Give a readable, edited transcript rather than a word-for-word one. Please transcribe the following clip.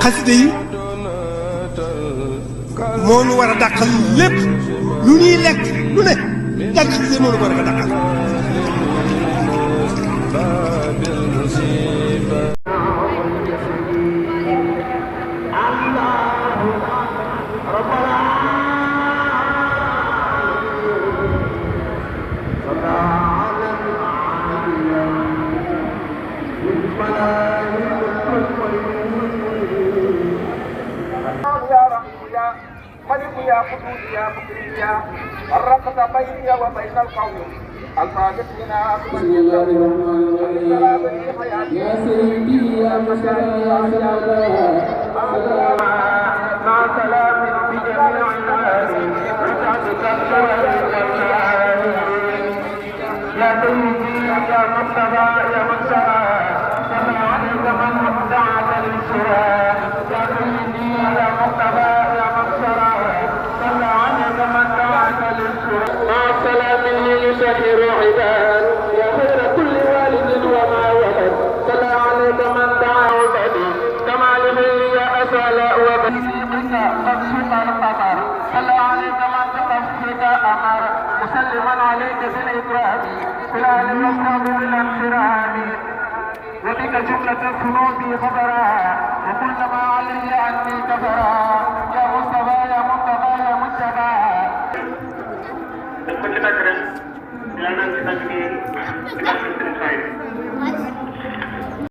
xasida yi moo nu war a dàqal lépp lu ñuy lekk lu ne jàng xasida moo nu ko war a dàqal. يا قدوس يا مكرم يا فرقت بيني وبين القوم الفاتحين بسم الله الرحمن الرحيم يا سيدي يا مشايخ يا سلام مع سلام بجميع الناس وسعدك يا سيدي يا مصطفى يا مكسرى صلى عليك من دعاك للسراء يا سيدي يا مصطفى يا مكسرى صلى عليك من دعاك للسراء مع سلام يسهر عباد يا خير كل والد وما ولد صلى عليك من دعا عبادي كما لمن يا أسأل وبسيطك مقصود القمر صلى عليك من تقصدك أمر مسلما عليك بالإكرام في الآل والصحب بالانصرام وبك جملة الذنوب غفرا وكل ما علي عني كفر